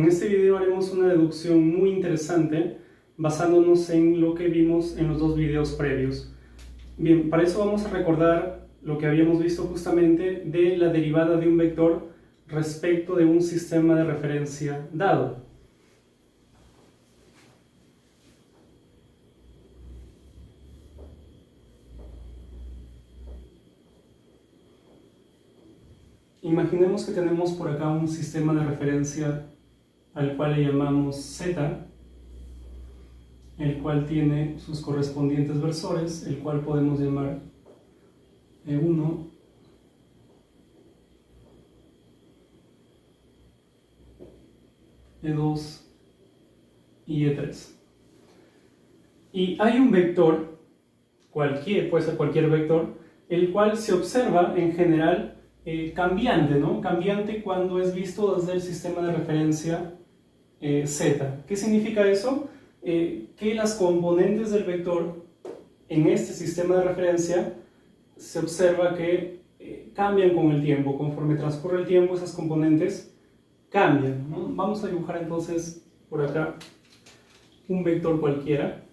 este video haremos una deducción muy interesante basándonos en lo que vimos en los dos videos previos. Bien, para eso vamos a recordar lo que habíamos visto justamente de la derivada de un vector respecto de un sistema de referencia dado. Imaginemos que tenemos por acá un sistema de referencia al cual le llamamos Z, el cual tiene sus correspondientes versores, el cual podemos llamar E1, E2 y E3. Y hay un vector, puede ser cualquier vector, el cual se observa en general cambiante, ¿no? Cambiante cuando es visto desde el sistema de referencia Z. ¿Qué significa eso? Que las componentes del vector en este sistema de referencia se observa que cambian con el tiempo. Conforme transcurre el tiempo, esas componentes cambian, ¿no? Vamos a dibujar entonces por acá un vector cualquiera,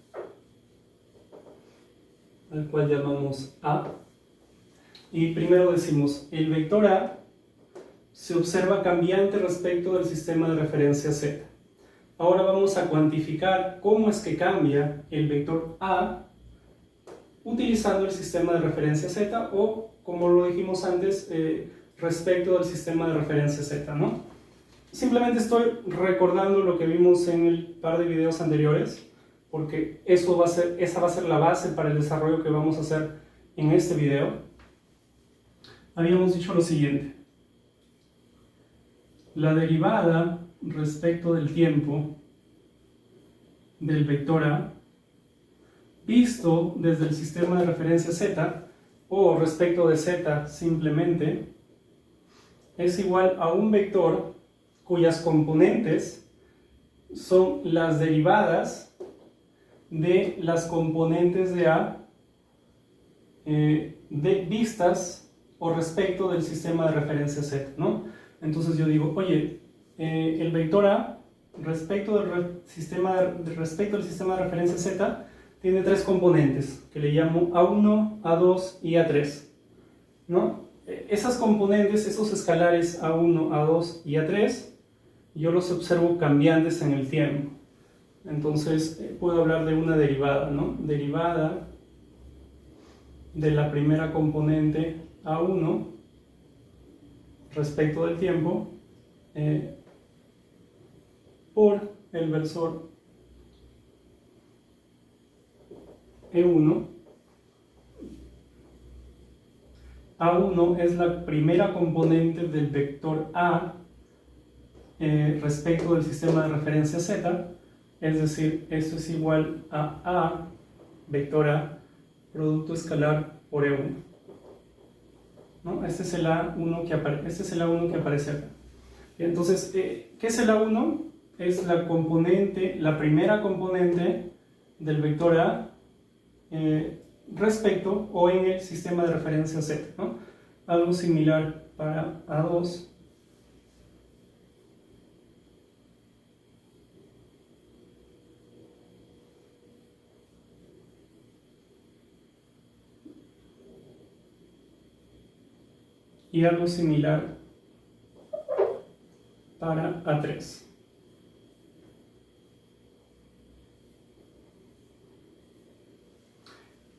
al cual llamamos A. Y primero decimos, el vector A se observa cambiante respecto del sistema de referencia Z. Ahora vamos a cuantificar cómo es que cambia el vector A utilizando el sistema de referencia Z o, como lo dijimos antes, respecto del sistema de referencia Z, ¿no? Simplemente estoy recordando lo que vimos en el par de videos anteriores, porque esa va a ser la base para el desarrollo que vamos a hacer en este video. Habíamos dicho lo siguiente: la derivada respecto del tiempo del vector A visto desde el sistema de referencia Z o respecto de Z simplemente es igual a un vector cuyas componentes son las derivadas de las componentes de A vistas o respecto del sistema de referencia Z, ¿no? Entonces yo digo, oye, el vector A respecto del sistema de referencia Z tiene tres componentes que le llamo A1, A2 y A3, ¿no? Esas componentes, esos escalares A1, A2 y A3, yo los observo cambiantes en el tiempo. Entonces puedo hablar de una derivada, ¿no? Derivada de la primera componente A1 respecto del tiempo por el versor E1. A1 es la primera componente del vector A respecto del sistema de referencia Z, es decir, esto es igual a A, vector A, producto escalar por E1. ¿No? Este es el A1 que aparece acá. Entonces, ¿qué es el A1? Es la primera componente del vector A respecto o en el sistema de referencia Z, ¿no? Algo similar para A2. Y algo similar para A3.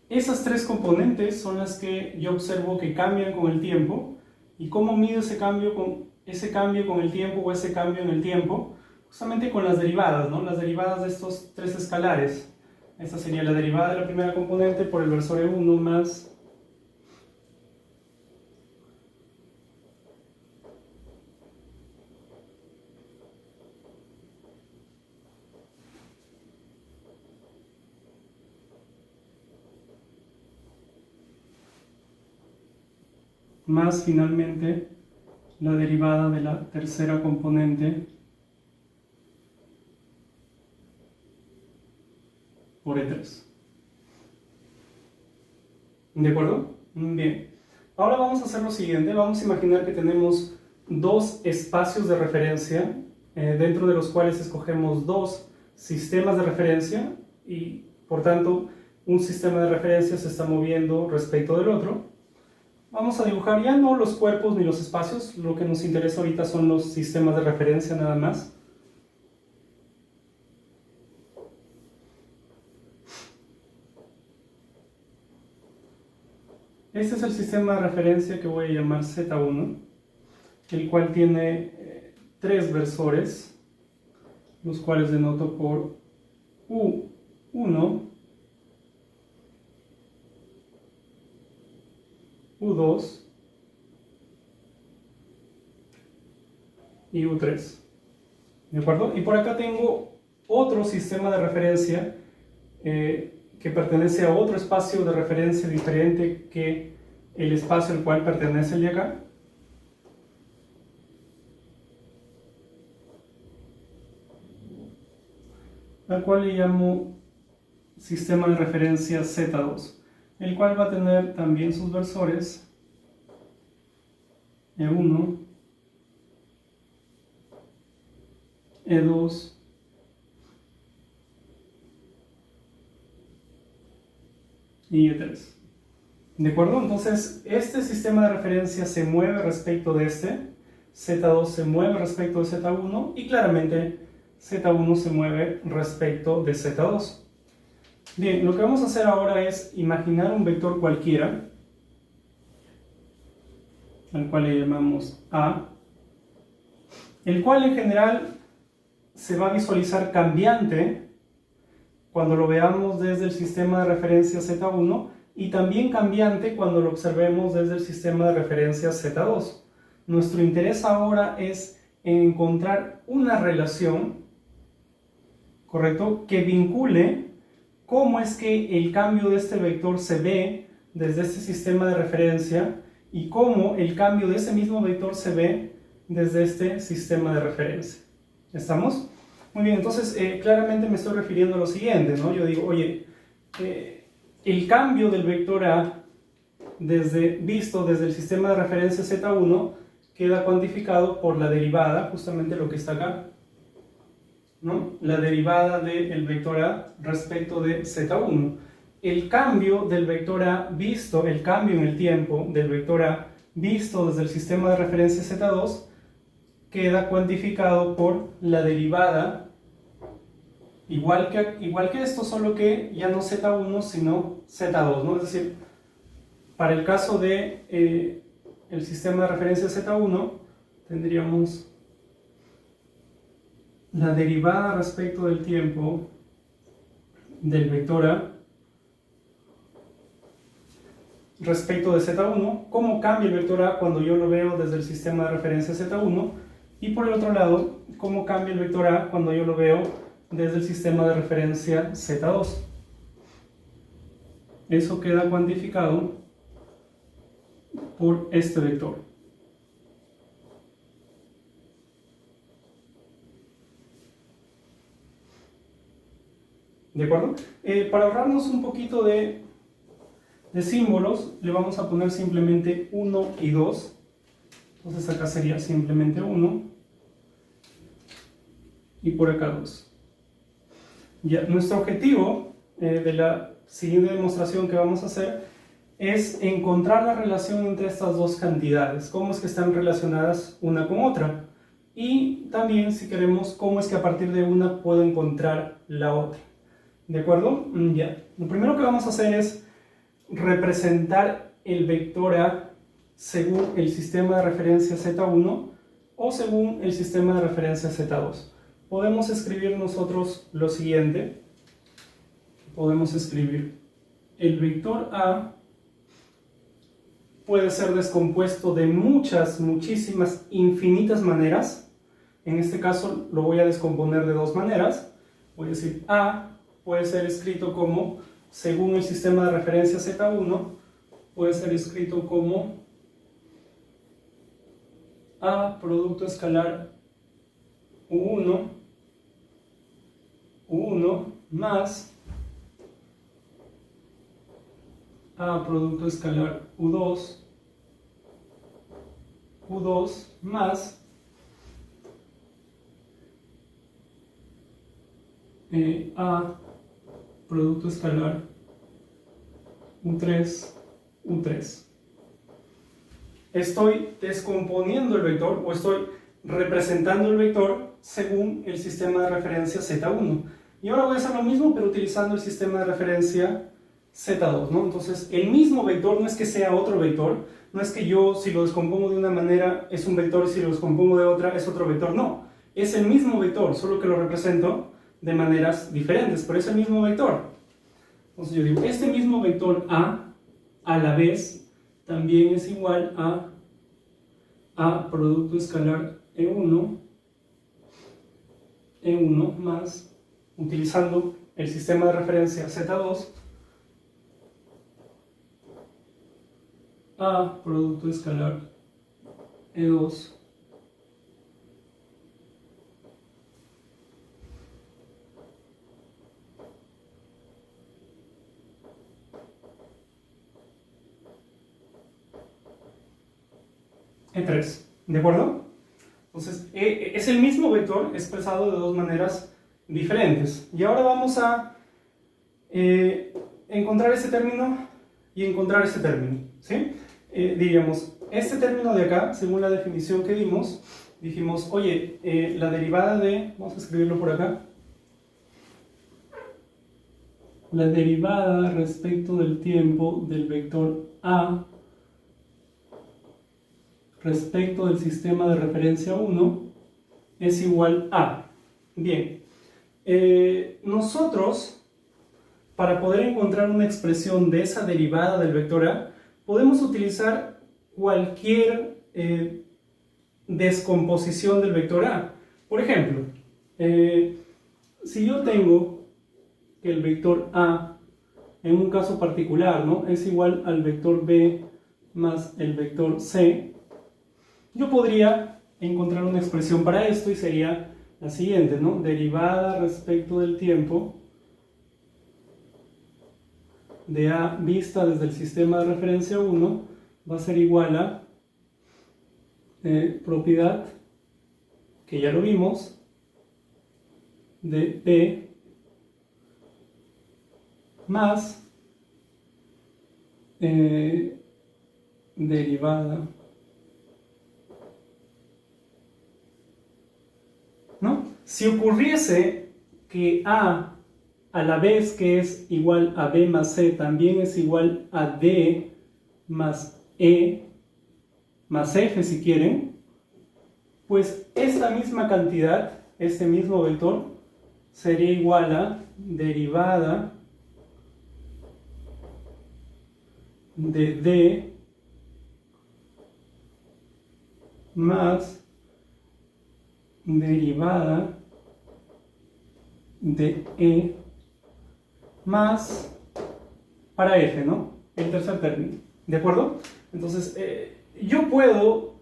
Esas tres componentes son las que yo observo que cambian con el tiempo. ¿Y cómo mido ese cambio con el tiempo o ese cambio en el tiempo? Justamente con las derivadas, ¿no? Las derivadas de estos tres escalares. Esta sería la derivada de la primera componente por el versor E1 más finalmente la derivada de la tercera componente por E3. ¿De acuerdo? Bien. Ahora vamos a hacer lo siguiente. Vamos a imaginar que tenemos dos espacios de referencia dentro de los cuales escogemos dos sistemas de referencia y por tanto un sistema de referencia se está moviendo respecto del otro. Vamos a dibujar ya no los cuerpos ni los espacios, lo que nos interesa ahorita son los sistemas de referencia nada más. Este es el sistema de referencia que voy a llamar Z1, el cual tiene tres versores, los cuales denoto por U1, U2 y U3. ¿De acuerdo? Y por acá tengo otro sistema de referencia que pertenece a otro espacio de referencia diferente que el espacio al cual pertenece el de acá. Al cual le llamo sistema de referencia Z2, el cual va a tener también sus versores E1, E2 y E3. ¿De acuerdo? Entonces, este sistema de referencia se mueve respecto de este, Z2 se mueve respecto de Z1 y claramente Z1 se mueve respecto de Z2. Bien, lo que vamos a hacer ahora es imaginar un vector cualquiera, al cual le llamamos A, el cual en general se va a visualizar cambiante cuando lo veamos desde el sistema de referencia Z1 y también cambiante cuando lo observemos desde el sistema de referencia Z2. Nuestro interés ahora es encontrar una relación, ¿correcto?, que vincule cómo es que el cambio de este vector se ve desde este sistema de referencia y cómo el cambio de ese mismo vector se ve desde este sistema de referencia. ¿Estamos? Muy bien, entonces claramente me estoy refiriendo a lo siguiente, ¿no? Yo digo, oye, el cambio del vector A visto desde el sistema de referencia Z1 queda cuantificado por la derivada, justamente lo que está acá, ¿no? La derivada del vector A respecto de Z1. El cambio del vector A visto, el cambio en el tiempo del vector A visto desde el sistema de referencia Z2 queda cuantificado por la derivada, igual que esto, solo que ya no Z1 sino Z2, ¿no? Es decir, para el caso de el sistema de referencia Z1 tendríamos la derivada respecto del tiempo del vector A respecto de Z1, cómo cambia el vector A cuando yo lo veo desde el sistema de referencia Z1, y por el otro lado, cómo cambia el vector A cuando yo lo veo desde el sistema de referencia Z2. Eso queda cuantificado por este vector. ¿De acuerdo? Para ahorrarnos un poquito de símbolos, le vamos a poner simplemente 1 y 2. Entonces acá sería simplemente 1 y por acá 2. Ya, nuestro objetivo de la siguiente demostración que vamos a hacer es encontrar la relación entre estas dos cantidades, cómo es que están relacionadas una con otra, y también, si queremos, cómo es que a partir de una puedo encontrar la otra. ¿De acuerdo? Ya. Lo primero que vamos a hacer es representar el vector A según el sistema de referencia Z1 o según el sistema de referencia Z2. Podemos escribir nosotros lo siguiente. Podemos escribir el vector A puede ser descompuesto de muchísimas, infinitas maneras. En este caso lo voy a descomponer de dos maneras. Voy a decir A puede ser escrito como, según el sistema de referencia Z1, puede ser escrito como A producto escalar U1 más A producto escalar U2 más A producto escalar U3, U3. Estoy descomponiendo el vector o estoy representando el vector según el sistema de referencia Z1. Y ahora voy a hacer lo mismo, pero utilizando el sistema de referencia Z2, ¿no? Entonces, el mismo vector no es que sea otro vector, no es que yo, si lo descompongo de una manera, es un vector, y si lo descompongo de otra, es otro vector. No, es el mismo vector, solo que lo represento de maneras diferentes, pero es el mismo vector. Entonces yo digo, este mismo vector a la vez, también es igual a producto escalar E1 más, utilizando el sistema de referencia Z2, a producto escalar E2 E3, ¿de acuerdo? Entonces, es el mismo vector expresado de dos maneras diferentes. Y ahora vamos a encontrar este término y encontrar este término, ¿sí? Diríamos, este término de acá, según la definición que dimos, dijimos, oye, la derivada de, vamos a escribirlo por acá, la derivada respecto del tiempo del vector A respecto del sistema de referencia 1 es igual a. Bien, nosotros, para poder encontrar una expresión de esa derivada del vector A, podemos utilizar cualquier descomposición del vector A. Por ejemplo, si yo tengo que el vector A, en un caso particular, ¿no?, es igual al vector B más el vector C, yo podría encontrar una expresión para esto y sería la siguiente, ¿no? Derivada respecto del tiempo de A vista desde el sistema de referencia 1 va a ser igual a propiedad, que ya lo vimos, de P más derivada, ¿no? Si ocurriese que A la vez que es igual a B más C también es igual a D más E más F si quieren, pues esta misma cantidad, este mismo vector, sería igual a derivada de D más derivada de E más para F, ¿no? El tercer término, ¿de acuerdo? Entonces, yo puedo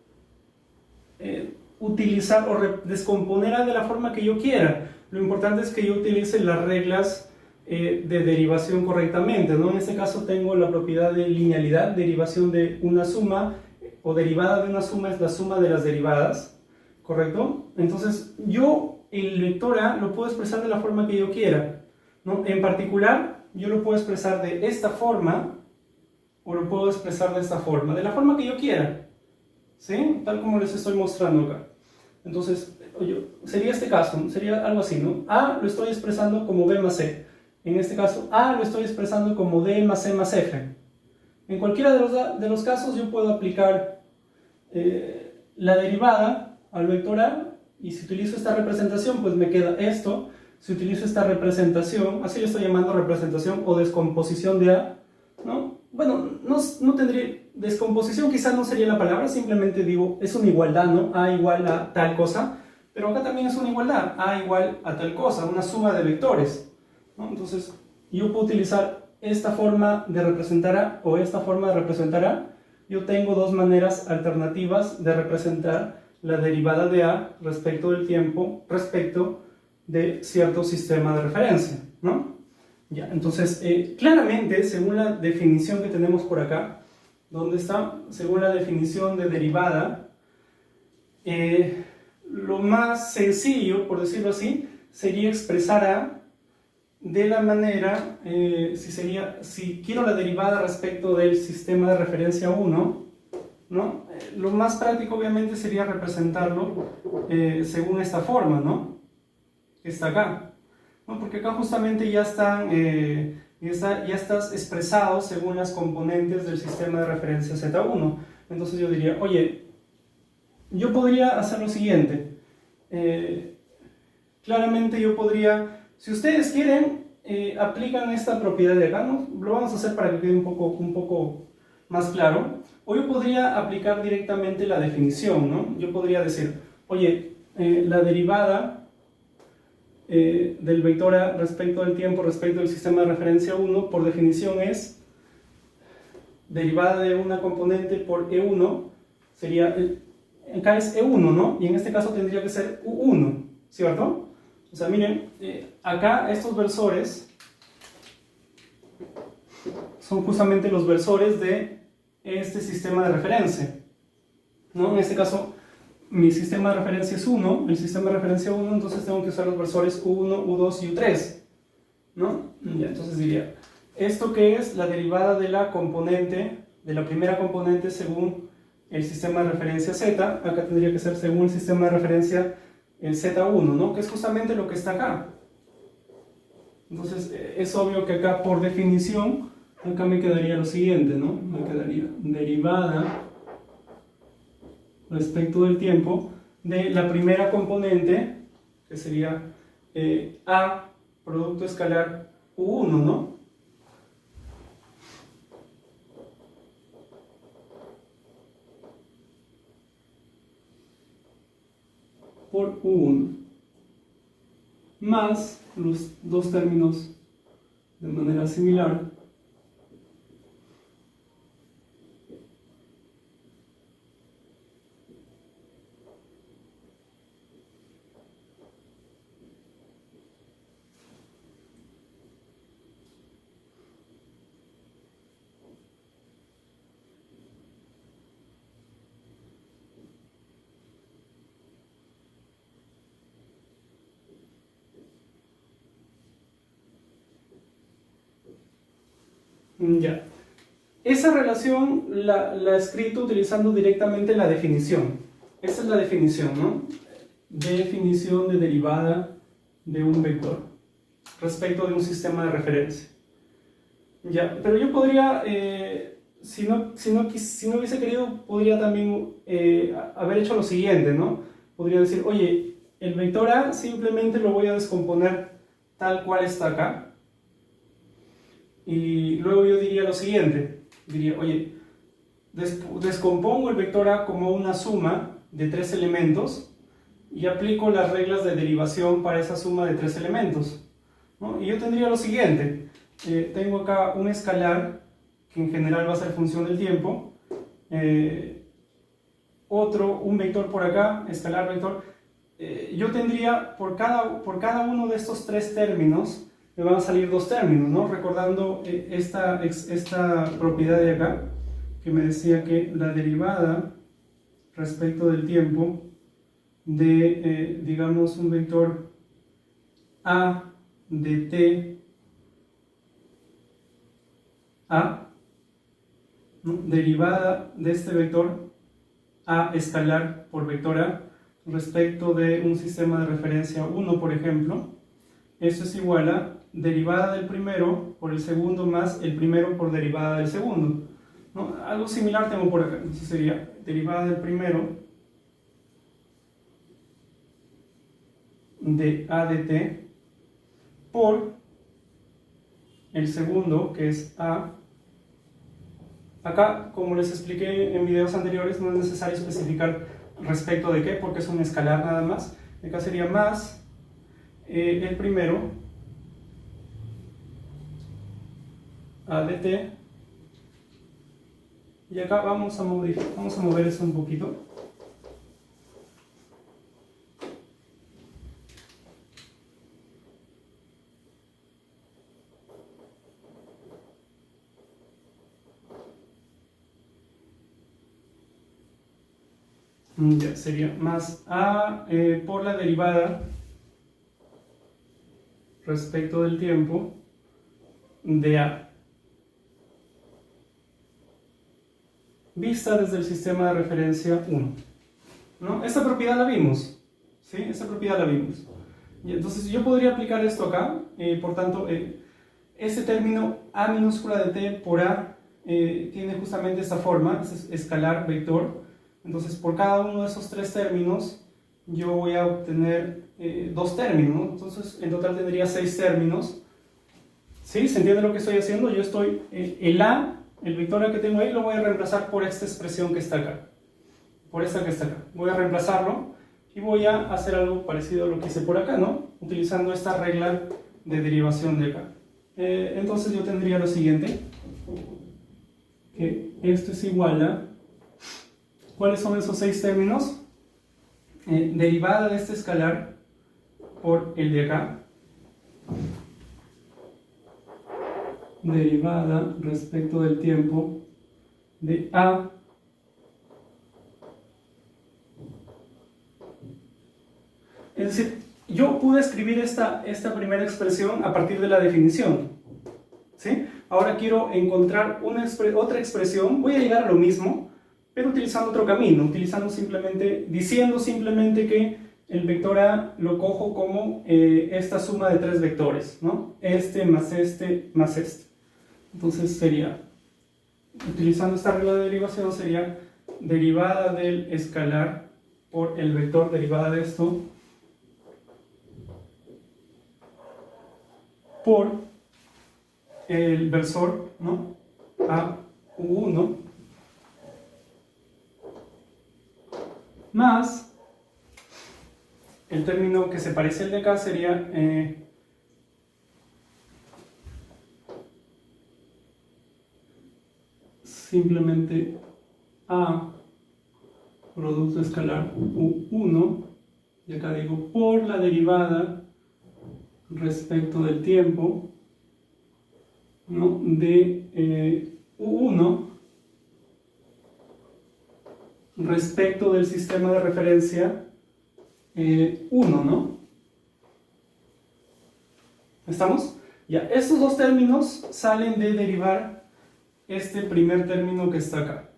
utilizar o descomponer A de la forma que yo quiera. Lo importante es que yo utilice las reglas de derivación correctamente, ¿no? En este caso tengo la propiedad de linealidad, derivación de una suma, o derivada de una suma es la suma de las derivadas, ¿correcto? Entonces, yo el vector A lo puedo expresar de la forma que yo quiera, ¿no? En particular, yo lo puedo expresar de esta forma, o lo puedo expresar de esta forma, de la forma que yo quiera, ¿sí? Tal como les estoy mostrando acá. Entonces, sería este caso, ¿no? Sería algo así, ¿no? A lo estoy expresando como B más C. En este caso, A lo estoy expresando como D más C más F. En cualquiera de los casos yo puedo aplicar la derivada al vector A, y si utilizo esta representación, pues me queda esto. Si utilizo esta representación, así lo estoy llamando representación o descomposición de A, ¿no? Bueno, no tendría, descomposición quizás no sería la palabra, simplemente digo, es una igualdad, ¿no? A igual a tal cosa, pero acá también es una igualdad, A igual a tal cosa, una suma de vectores, ¿no? Entonces, yo puedo utilizar esta forma de representar A o esta forma de representar A. Yo tengo dos maneras alternativas de representar la derivada de A respecto del tiempo, respecto de cierto sistema de referencia, ¿no? Ya, entonces, claramente, según la definición que tenemos por acá, ¿dónde está? Según la definición de derivada, lo más sencillo, por decirlo así, sería expresar A de la manera, si quiero la derivada respecto del sistema de referencia 1, ¿no? Lo más práctico obviamente sería representarlo según esta forma, ¿no? Que está acá, ¿no? Porque acá justamente ya estás expresado según las componentes del sistema de referencia Z1. Entonces yo diría, oye, yo podría hacer lo siguiente. Claramente yo podría, si ustedes quieren, aplican esta propiedad de acá, ¿no? Lo vamos a hacer para que quede un poco más claro. O yo podría aplicar directamente la definición, ¿no? Yo podría decir, oye, la derivada del vector A respecto del tiempo, respecto del sistema de referencia 1, por definición es derivada de una componente por E1, sería, acá es E1, ¿no? Y en este caso tendría que ser U1, ¿cierto? O sea, miren, acá estos versores son justamente los versores de este sistema de referencia, ¿no? En este caso, mi sistema de referencia es 1, el sistema de referencia 1, entonces tengo que usar los versores U1, U2 y U3, ¿no? Ya, entonces diría, ¿esto qué es? La derivada de la componente, de la primera componente según el sistema de referencia Z, acá tendría que ser según el sistema de referencia el Z1, ¿no? Que es justamente lo que está acá. Entonces, es obvio que acá por definición, acá me quedaría lo siguiente, ¿no? Me quedaría derivada respecto del tiempo de la primera componente, que sería A producto escalar U1, ¿no? Por U1, más los dos términos de manera similar. Ya. Esa relación la he escrito utilizando directamente la definición. Esa es la definición, ¿no? Definición de derivada de un vector respecto de un sistema de referencia. Ya, pero yo podría, si no hubiese querido, podría también haber hecho lo siguiente, ¿no? Podría decir, oye, el vector A simplemente lo voy a descomponer tal cual está acá. Y luego yo diría lo siguiente, diría, oye, descompongo el vector A como una suma de tres elementos y aplico las reglas de derivación para esa suma de tres elementos, ¿no? Y yo tendría lo siguiente, tengo acá un escalar que en general va a ser función del tiempo, un vector por acá, escalar, vector. Yo tendría por cada uno de estos tres términos me van a salir dos términos, ¿no? Recordando esta propiedad de acá, que me decía que la derivada respecto del tiempo de, digamos, un vector A de t A, ¿no? Derivada de este vector A escalar por vector A respecto de un sistema de referencia 1, por ejemplo, esto es igual a derivada del primero por el segundo más el primero por derivada del segundo, ¿no? Algo similar tengo por acá, entonces sería derivada del primero de A de t por el segundo, que es A. Acá, como les expliqué en videos anteriores, no es necesario especificar respecto de qué, porque es un escalar nada más. Acá sería más el primero, A de t, y acá vamos a mover eso un poquito. Ya sería más A por la derivada respecto del tiempo de A, vista desde el sistema de referencia 1. ¿No? Esta propiedad la vimos, ¿sí? Esta propiedad la vimos. Y entonces yo podría aplicar esto acá, por tanto, este término A minúscula de t por A tiene justamente esta forma, es escalar vector. Entonces por cada uno de esos tres términos yo voy a obtener dos términos, ¿no? Entonces en total tendría 6 términos. ¿Sí? ¿Se entiende lo que estoy haciendo? Yo estoy, el A, el vector A que tengo ahí, lo voy a reemplazar por esta expresión que está acá. Por esta que está acá. Voy a reemplazarlo y voy a hacer algo parecido a lo que hice por acá, ¿no? Utilizando esta regla de derivación de acá. Entonces yo tendría lo siguiente, que esto es igual a, ¿cuáles son esos 6 términos? Derivada de este escalar por el de acá, derivada respecto del tiempo de A es decir, yo pude escribir esta primera expresión a partir de la definición, ¿sí? Ahora quiero encontrar otra expresión, voy a llegar a lo mismo, pero utilizando otro camino, diciendo simplemente que el vector A lo cojo como esta suma de 3 vectores, ¿no? Este más este más este. Entonces sería, utilizando esta regla de derivación, sería derivada del escalar por el vector derivada de esto por el versor, ¿no? A1 más el término que se parece al de acá sería simplemente A producto escalar U1, y acá digo por la derivada respecto del tiempo, ¿no? De U1 respecto del sistema de referencia 1, ¿no? ¿Estamos? Ya, estos dos términos salen de derivar este primer término que está acá.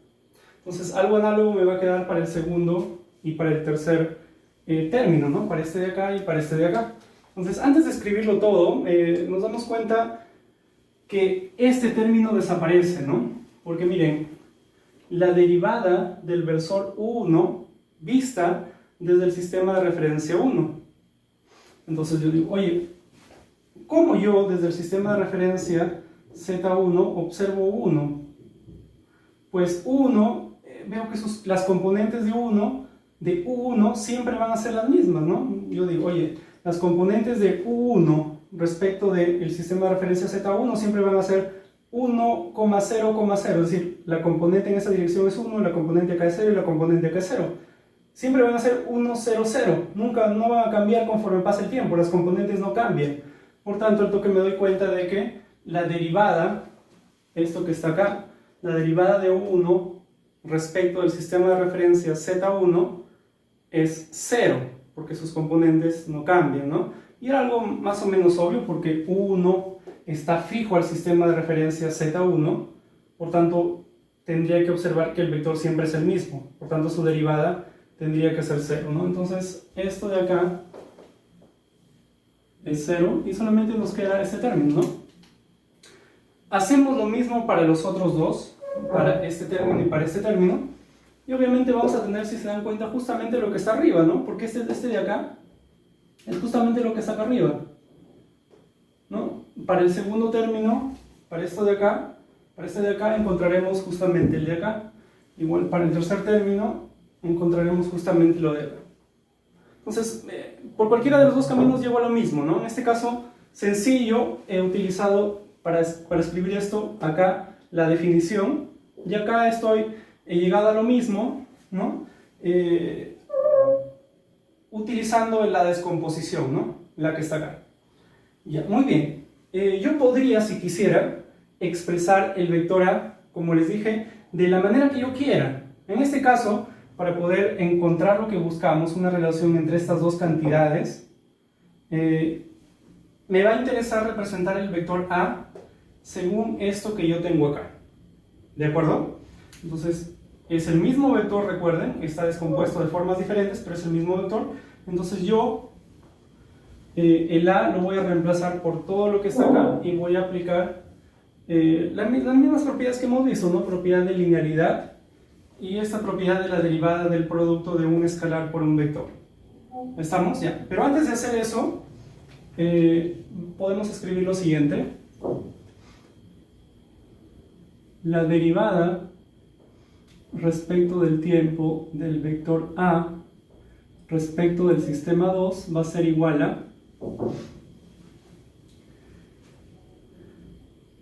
Entonces, algo análogo me va a quedar para el segundo y para el tercer término, ¿no? Para este de acá y para este de acá. Entonces, antes de escribirlo todo, nos damos cuenta que este término desaparece, ¿no? Porque miren, la derivada del versor U1 vista desde el sistema de referencia 1. Entonces yo digo, oye, ¿cómo yo desde el sistema de referencia Z1 observo U1? Pues U1, veo que las componentes de U1 siempre van a ser las mismas, ¿no? Yo digo, oye, las componentes de U1 respecto del sistema de referencia Z1 siempre van a ser 1,0,0, es decir, la componente en esa dirección es 1, la componente acá es 0 y la componente acá es 0. Siempre van a ser 1, 0, 0, nunca no van a cambiar conforme pasa el tiempo, las componentes no cambian. Por tanto, al toque me doy cuenta de que la derivada, esto que está acá, la derivada de U1 respecto del sistema de referencia Z1 es 0, porque sus componentes no cambian, ¿no? Y era algo más o menos obvio porque U1 está fijo al sistema de referencia Z1, por tanto tendría que observar que el vector siempre es el mismo, por tanto su derivada tendría que ser 0, ¿no? Entonces esto de acá es 0 y solamente nos queda este término, ¿no? Hacemos lo mismo para los otros dos, para este término y para este término, y obviamente vamos a tener, si se dan cuenta, justamente lo que está arriba, ¿no? Porque este de acá es justamente lo que está acá arriba, ¿no? Para el segundo término, para esto de acá, para este de acá encontraremos justamente el de acá. Igual para el tercer término encontraremos justamente lo de acá. Entonces, por cualquiera de los dos caminos llego a lo mismo, ¿no? En este caso, sencillo, he utilizado para escribir esto acá la definición, y acá he llegado a lo mismo, ¿no? Utilizando la descomposición, ¿no? La que está acá. Ya, muy bien. Yo podría, si quisiera, expresar el vector A, como les dije, de la manera que yo quiera. En este caso, para poder encontrar lo que buscamos, una relación entre estas dos cantidades, me va a interesar representar el vector A según esto que yo tengo acá. ¿De acuerdo? Entonces, es el mismo vector, recuerden, está descompuesto de formas diferentes, pero es el mismo vector. Entonces yo, el A lo voy a reemplazar por todo lo que está acá y voy a aplicar las mismas propiedades que hemos visto, ¿no? Propiedad de linealidad y esta propiedad de la derivada del producto de un escalar por un vector. ¿Estamos? Ya. Pero antes de hacer eso, podemos escribir lo siguiente. La derivada respecto del tiempo del vector A respecto del sistema 2 va a ser igual a...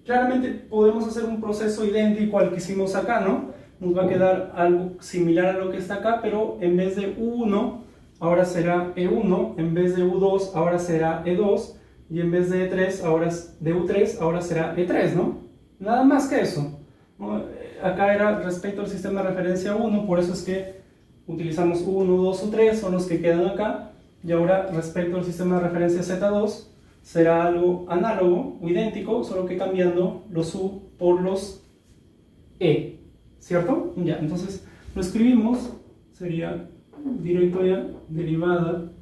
Claramente podemos hacer un proceso idéntico al que hicimos acá, ¿no? Nos va a quedar algo similar a lo que está acá, pero en vez de U1 ahora será E1, en vez de U2 ahora será E2 y en vez de U3 ahora será E3, ¿no? Nada más que eso, ¿no? Acá era respecto al sistema de referencia 1, por eso es que utilizamos U1, U2, U3, son los que quedan acá, y ahora respecto al sistema de referencia Z2 será algo análogo o idéntico, solo que cambiando los U por los E, ¿cierto? Ya, entonces lo escribimos, sería directo ya, derivada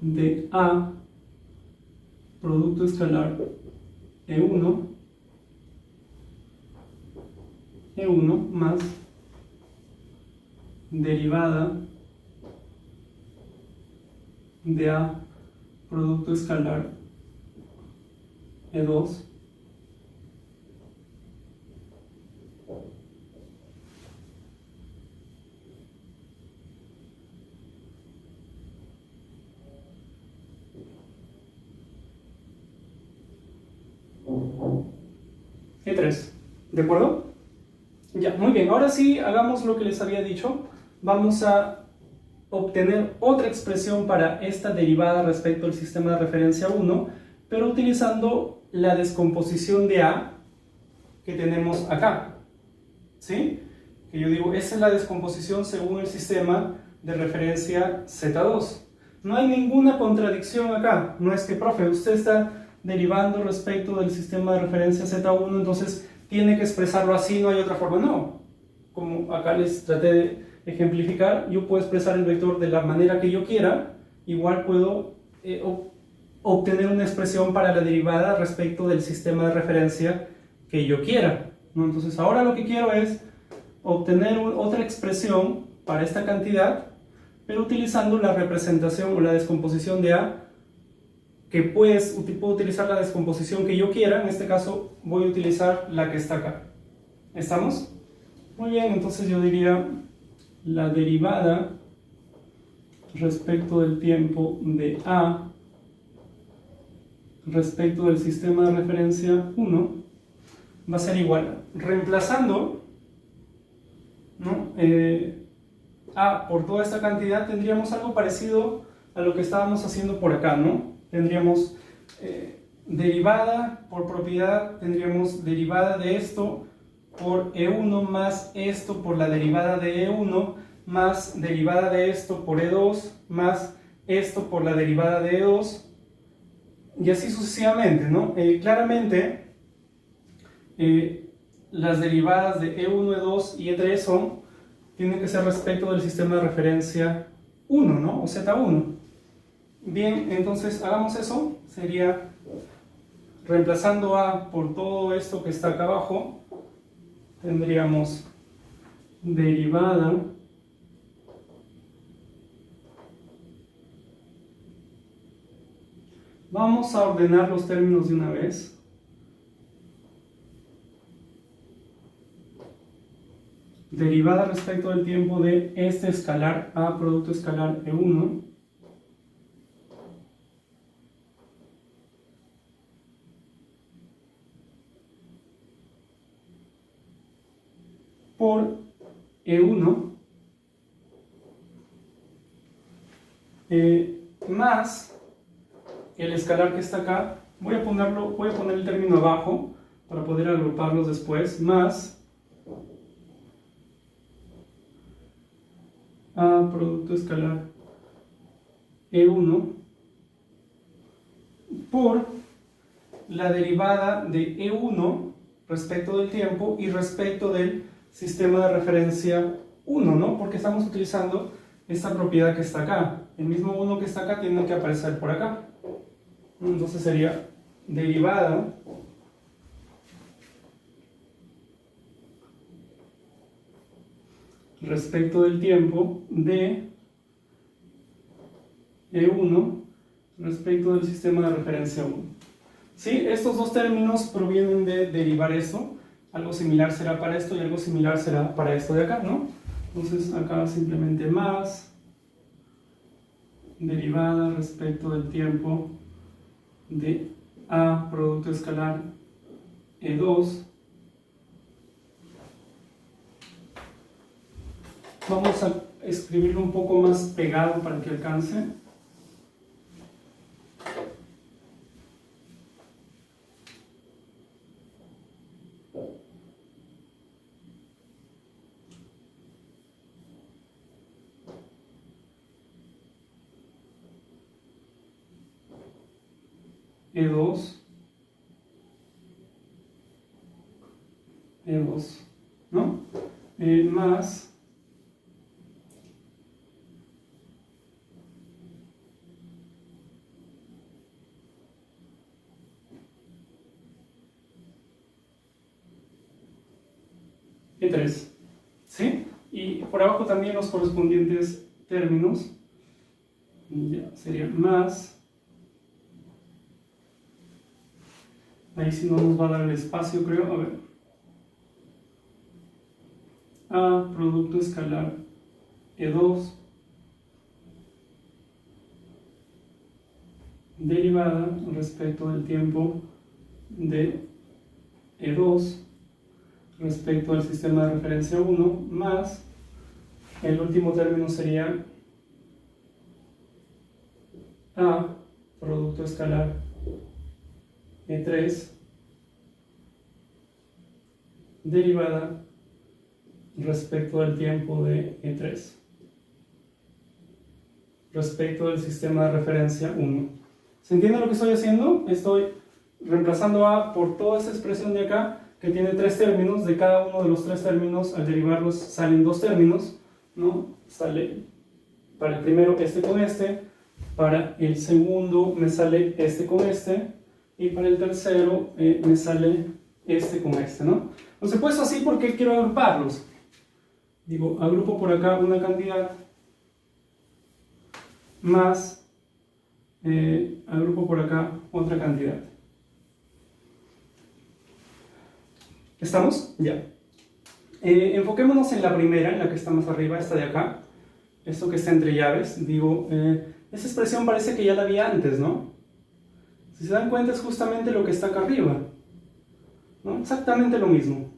de A producto escalar E1 más derivada de A producto escalar E2 E3. ¿De acuerdo? Ya, muy bien. Ahora sí, hagamos lo que les había dicho. Vamos a obtener otra expresión para esta derivada respecto al sistema de referencia 1, pero utilizando la descomposición de A que tenemos acá. ¿Sí? Que yo digo, esa es la descomposición según el sistema de referencia Z2. No hay ninguna contradicción acá. No es que, profe, usted está derivando respecto del sistema de referencia Z1, entonces tiene que expresarlo así, no hay otra forma. No. Como acá les traté de ejemplificar, yo puedo expresar el vector de la manera que yo quiera, igual puedo obtener una expresión para la derivada respecto del sistema de referencia que yo quiera, ¿no? Entonces ahora lo que quiero es obtener otra expresión para esta cantidad, pero utilizando la representación o la descomposición de A, que puedo utilizar la descomposición que yo quiera. En este caso voy a utilizar la que está acá. ¿Estamos? Muy bien, entonces yo diría la derivada respecto del tiempo de A respecto del sistema de referencia 1 va a ser igual, reemplazando, ¿no? A por toda esta cantidad, tendríamos algo parecido a lo que estábamos haciendo por acá, ¿no? Tendríamos derivada por propiedad, tendríamos derivada de esto por E1 más esto por la derivada de E1 más derivada de esto por E2 más esto por la derivada de E2 y así sucesivamente, ¿no? Claramente las derivadas de E1, E2 y E3 tienen que ser respecto del sistema de referencia 1, ¿no? O Z1. Bien, entonces hagamos eso. Sería reemplazando A por todo esto que está acá abajo, tendríamos derivada vamos a ordenar los términos de una vez. Derivada respecto del tiempo de este escalar A producto escalar E1 por E1 más el escalar que está acá. Voy a poner el término abajo para poder agruparlos después, más A producto escalar E1 por la derivada de E1 respecto del tiempo y respecto del sistema de referencia 1, ¿no? Porque estamos utilizando esta propiedad que está acá. El mismo 1 que está acá tiene que aparecer por acá. Entonces sería derivada respecto del tiempo de E1 respecto del sistema de referencia 1. ¿Sí? Estos dos términos provienen de derivar esto. Algo similar será para esto y algo similar será para esto de acá, ¿no? Entonces acá simplemente más derivada respecto del tiempo de A producto escalar E2. Vamos a escribirlo un poco más pegado para que alcance. E2, ¿no? Más E3, ¿sí? Y por abajo también los correspondientes términos, ya sería más, ahí sí no nos va a dar el espacio, creo, a ver, A producto escalar E2 derivada respecto del tiempo de E2 respecto al sistema de referencia 1 más el último término sería A producto escalar E3 derivada respecto del tiempo de E3 respecto del sistema de referencia 1. ¿Se entiende lo que estoy haciendo? Estoy reemplazando A por toda esa expresión de acá que tiene tres términos. De cada uno de los tres términos, al derivarlos salen dos términos, ¿no? Sale para el primero este con este, para el segundo me sale este con este, y para el tercero me sale este con este, ¿no? Los he puesto así porque quiero agruparlos. Digo, agrupo por acá una cantidad más agrupo por acá otra cantidad. ¿Estamos? Ya. Enfoquémonos en la primera, en la que está más arriba, esta de acá. Esto que está entre llaves. Digo, esa expresión parece que ya la vi antes, ¿no? Si se dan cuenta es justamente lo que está acá arriba, ¿no? Exactamente lo mismo.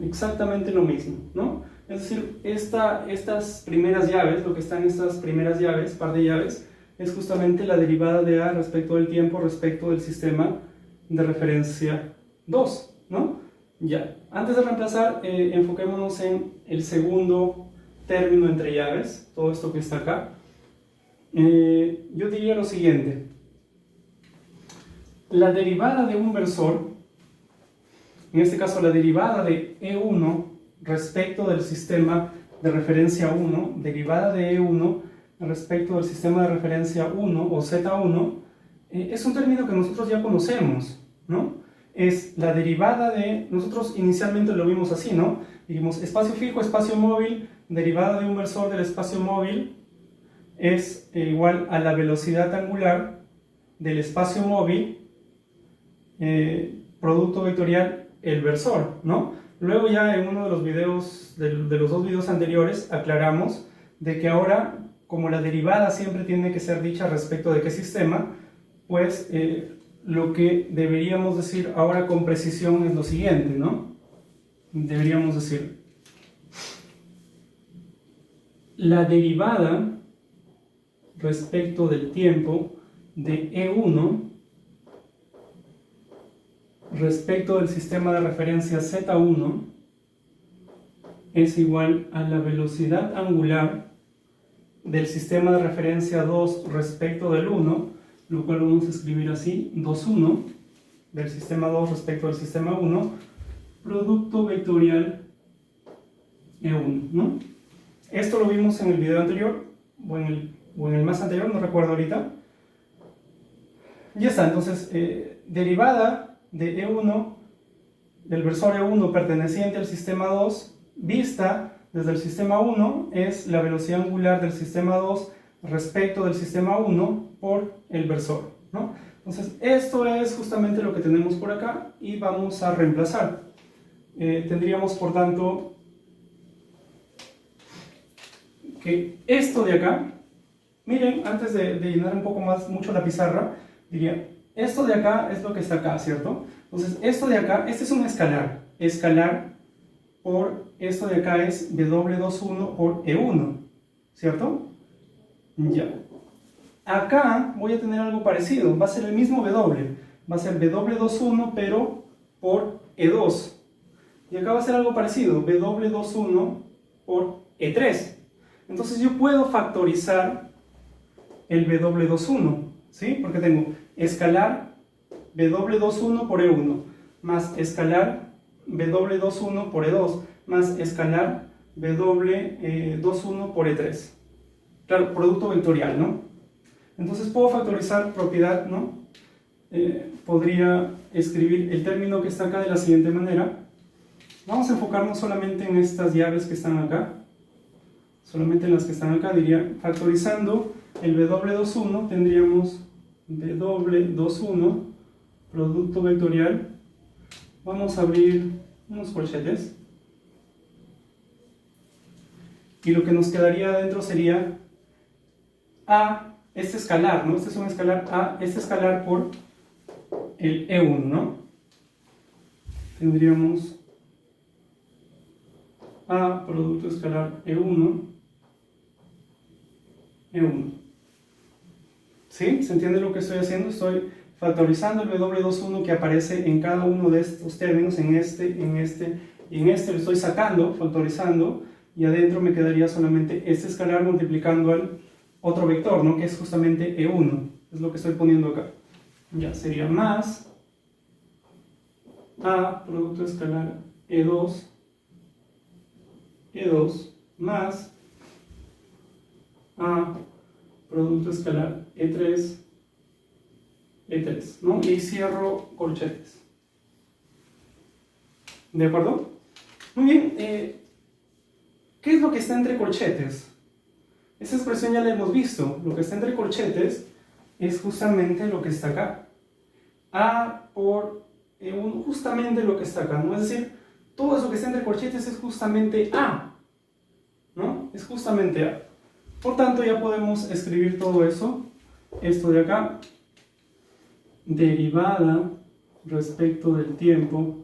Exactamente lo mismo, ¿no? Es decir, estas primeras llaves, lo que está en estas primeras llaves, par de llaves, es justamente la derivada de A respecto del tiempo, respecto del sistema de referencia 2, ¿no? Ya, antes de reemplazar, enfoquémonos en el segundo término entre llaves, todo esto que está acá. Yo diría lo siguiente: la derivada de un versor, en este caso la derivada de E1 respecto del sistema de referencia 1, derivada de E1 respecto del sistema de referencia 1 o Z1, es un término que nosotros ya conocemos, ¿no? Es la derivada de, nosotros inicialmente lo vimos así, ¿no? Dijimos espacio fijo, espacio móvil, derivada de un versor del espacio móvil es igual a la velocidad angular del espacio móvil, producto vectorial, el versor, ¿no? Luego ya en uno de los videos, de los dos videos anteriores, aclaramos de que ahora, como la derivada siempre tiene que ser dicha respecto de qué sistema, pues lo que deberíamos decir ahora con precisión es lo siguiente, ¿no? Deberíamos decir la derivada respecto del tiempo de E1 respecto del sistema de referencia Z1 es igual a la velocidad angular del sistema de referencia 2 respecto del 1 lo cual vamos a escribir así, 2, 1, del sistema 2 respecto al sistema 1, producto vectorial E1, ¿no? Esto lo vimos en el video anterior, o en el más anterior, no recuerdo ahorita. Ya está, entonces, derivada de E1, del versor E1 perteneciente al sistema 2, vista desde el sistema 1, es la velocidad angular del sistema 2 respecto del sistema 1 por el versor, ¿no? Entonces, esto es justamente lo que tenemos por acá y vamos a reemplazar. Tendríamos, por tanto, que esto de acá, miren, antes de llenar un poco mucho la pizarra, diría, esto de acá es lo que está acá, ¿cierto? Entonces, esto de acá, este es un escalar por, esto de acá es W21 por E1, ¿cierto? Ya. Acá voy a tener algo parecido, va a ser el mismo W, va a ser W21 pero por E2. Y acá va a ser algo parecido, W21 por E3. Entonces yo puedo factorizar el W21, ¿sí? Porque tengo escalar W21 por E1, más escalar W21 por E2, más escalar W21 por E3. Claro, producto vectorial, ¿no? Entonces puedo factorizar propiedad, ¿no? Podría escribir el término que está acá de la siguiente manera. Vamos a enfocarnos solamente en estas llaves que están acá. Solamente en las que están acá, diría, factorizando el W21 tendríamos W21, producto vectorial. Vamos a abrir unos corchetes. Y lo que nos quedaría adentro sería A, este escalar, ¿no? Este es un escalar A, este escalar por el E1, ¿no? Tendríamos A, producto escalar E1, E1. ¿Sí? ¿Se entiende lo que estoy haciendo? Estoy factorizando el W21 que aparece en cada uno de estos términos, en este y en este lo estoy sacando, factorizando, y adentro me quedaría solamente este escalar multiplicando al otro vector, ¿no? Que es justamente E1, es lo que estoy poniendo acá. Ya, sería más A, producto escalar E2, más A, producto escalar E3, ¿no? Y cierro corchetes. ¿De acuerdo? Muy bien, ¿qué es lo que está entre corchetes? Esa expresión ya la hemos visto. Lo que está entre corchetes es justamente lo que está acá. A por E1, justamente lo que está acá, ¿no? Es decir, todo eso que está entre corchetes es justamente A, ¿no? Es justamente A. Por tanto, ya podemos escribir todo eso. Esto de acá, derivada respecto del tiempo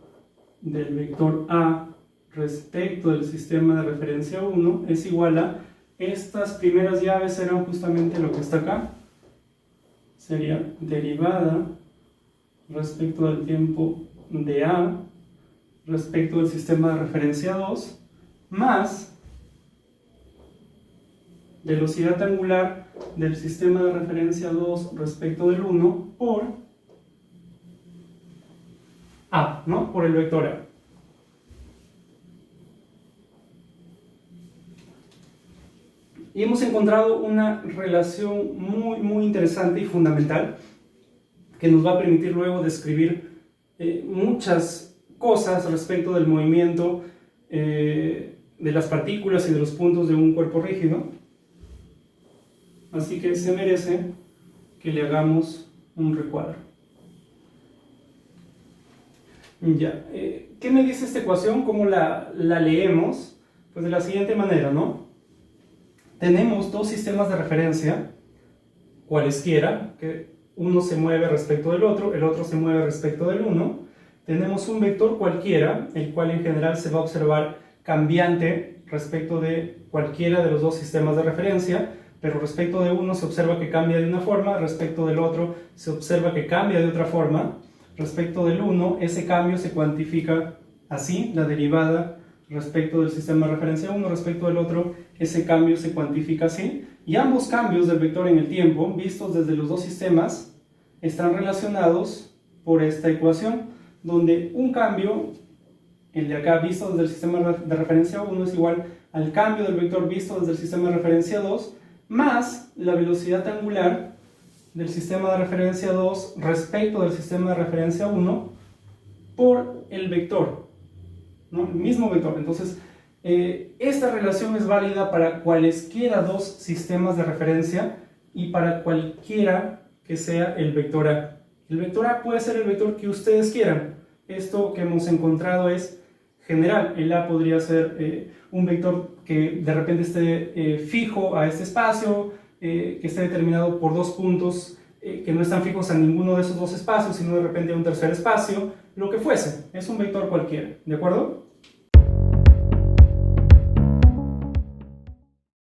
del vector A respecto del sistema de referencia 1 es igual a, estas primeras llaves serán justamente lo que está acá, sería derivada respecto del tiempo de A respecto del sistema de referencia 2 más velocidad angular del sistema de referencia 2 respecto del 1 por A, ¿no? Por el vector A. Y hemos encontrado una relación muy interesante y fundamental que nos va a permitir luego describir muchas cosas respecto del movimiento de las partículas y de los puntos de un cuerpo rígido. Así que se merece que le hagamos un recuadro. Ya, ¿qué me dice esta ecuación? ¿Cómo la leemos? Pues de la siguiente manera, ¿no? Tenemos dos sistemas de referencia, cualesquiera, que uno se mueve respecto del otro, el otro se mueve respecto del uno. Tenemos un vector cualquiera, el cual en general se va a observar cambiante respecto de cualquiera de los dos sistemas de referencia, pero respecto de uno se observa que cambia de una forma, respecto del otro se observa que cambia de otra forma. Respecto del 1, ese cambio se cuantifica así, la derivada respecto del sistema de referencia 1 respecto del otro, ese cambio se cuantifica así. Y ambos cambios del vector en el tiempo, vistos desde los dos sistemas, están relacionados por esta ecuación, donde un cambio, el de acá visto desde el sistema de referencia 1, es igual al cambio del vector visto desde el sistema de referencia 2, más la velocidad angular del sistema de referencia 2 respecto del sistema de referencia 1 por el vector, ¿no? El mismo vector. Entonces, esta relación es válida para cualesquiera dos sistemas de referencia y para cualquiera que sea el vector A. El vector A puede ser el vector que ustedes quieran. Esto que hemos encontrado es general. El A podría ser un vector que de repente esté fijo a este espacio, que esté determinado por dos puntos que no están fijos a ninguno de esos dos espacios, sino de repente a un tercer espacio, lo que fuese. Es un vector cualquiera, ¿de acuerdo?